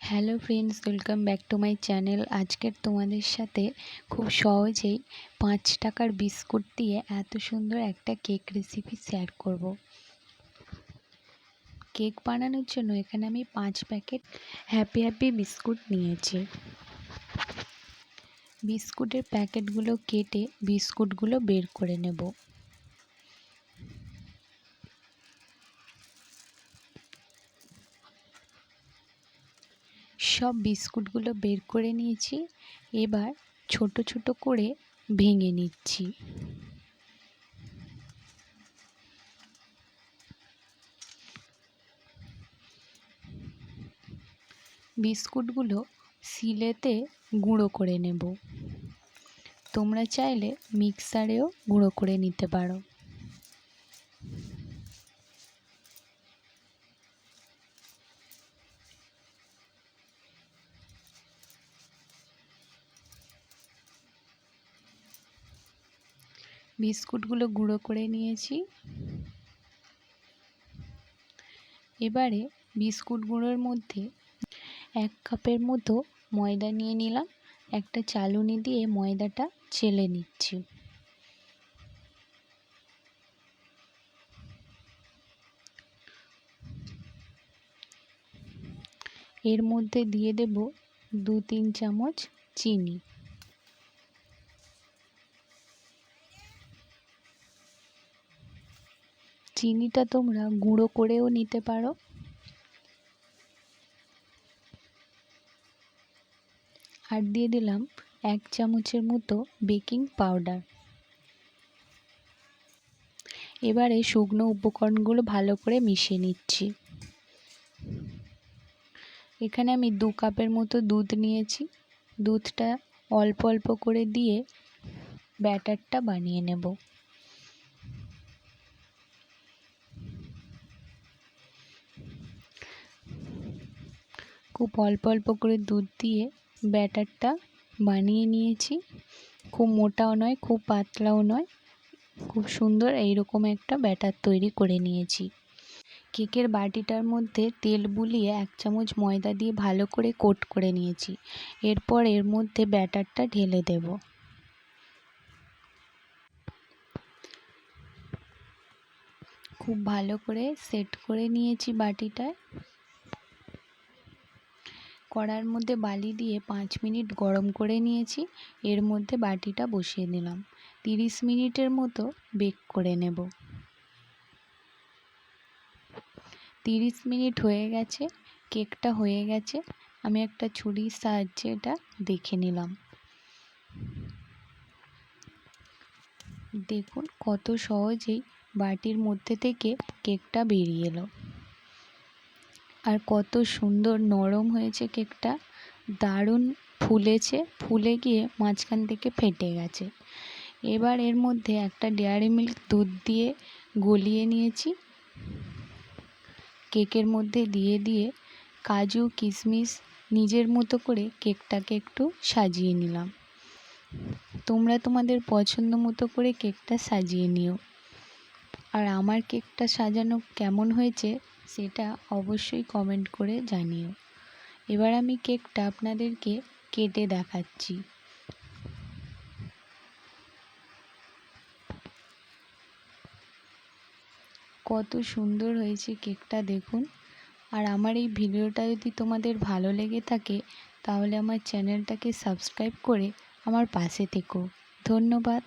Hello friends, welcome back to my channel. আজকের তোমাদের সাথে খুব সহজেই 5 টাকার বিস্কুট দিয়ে এত সুন্দর একটা কেক রেসিপি শেয়ার করব। কেক বানানোর জন্য এখানে আমি 5 প্যাকেট হ্যাপি হ্যাপি বিস্কুট নিয়েছি। বিস্কুটের প্যাকেটগুলো কেটে বিস্কুটগুলো বের করে নেব। সব বিস্কুটগুলো বের করে নিয়েছি। এবার ছোট ছোট করে ভেঙে নিচ্ছি। বিস্কুটগুলো শিলেতে গুঁড়ো করে নেব। তোমরা চাইলে মিক্সারেও গুঁড়ো করে নিতে পারো। বিস্কুটগুলো গুঁড়ো করে নিয়েছি। এবারে বিস্কুট গুঁড়োর মধ্যে 1 কাপের মতো ময়দা নিয়ে নিলাম। একটা চালুনি দিয়ে ময়দাটা চেলে নিচ্ছি। এর মধ্যে দিয়ে দেব 2-3 চামচ চিনি। চিনিটা তোমরা গুঁড়ো করেও নিতে পারো। আর দিয়ে দিলাম 1 চামচের মতো বেকিং পাউডার। এবারে শুকনো উপকরণগুলো ভালো করে মিশিয়ে নিচ্ছি। এখানে আমি 2 কাপের মতো দুধ নিয়েছি। দুধটা অল্প অল্প করে দিয়ে ব্যাটারটা বানিয়ে নেব। খুব অল্প অল্প করে দুধ দিয়ে ব্যাটারটা বানিয়ে নিয়েছি। খুব মোটাও নয়, খুব পাতলাও নয়, খুব সুন্দর এইরকম একটা ব্যাটার তৈরি করে নিয়েছি। কেকের বাটিটার মধ্যে তেল বুলিয়ে 1 চামচ ময়দা দিয়ে ভালো করে কোট করে নিয়েছি। এরপর এর মধ্যে ব্যাটারটা ঢেলে দেব। খুব ভালো করে সেট করে নিয়েছি বাটিটায়। কড়ার মধ্যে বালি দিয়ে 5 মিনিট গরম করে নিয়েছি। এর মধ্যে বাটিটা বসিয়ে দিলাম। 30 মিনিটের মতো বেক করে নেব। 30 মিনিট হয়ে গেছে, কেকটা হয়ে গেছে। আমি একটা ছুরির সাহায্যে এটা দেখে নিলাম। দেখুন কত সহজেই বাটির মধ্যে থেকে কেকটা বেরিয়ে এলো। আর কত সুন্দর নরম হয়েছে কেকটা, দারুণ ফুলেছে, ফুলে গিয়ে মাঝখান থেকে ফেটে গেছে। এবার এর মধ্যে একটা ডেয়ারি মিল্ক দুধ দিয়ে গলিয়ে নিয়েছি। কেকের মধ্যে দিয়ে কাজু কিশমিশ নিজের মতো করে কেকটাকে একটু সাজিয়ে নিলাম। তোমরা তোমাদের পছন্দ মতো করে কেকটা সাজিয়ে নিও। আর আমার কেকটা সাজানো কেমন হয়েছে সেটা অবশ্যই কমেন্ট করে জানিও। এবার আমি কেকটা আপনাদেরকে কেটে দেখাচ্ছি। কত সুন্দর হয়েছে কেকটা দেখুন। আর আমার এই ভিডিওটা যদি তোমাদের ভালো লেগে থাকে তাহলে আমার চ্যানেলটাকে সাবস্ক্রাইব করে আমার পাশে থেকো। ধন্যবাদ।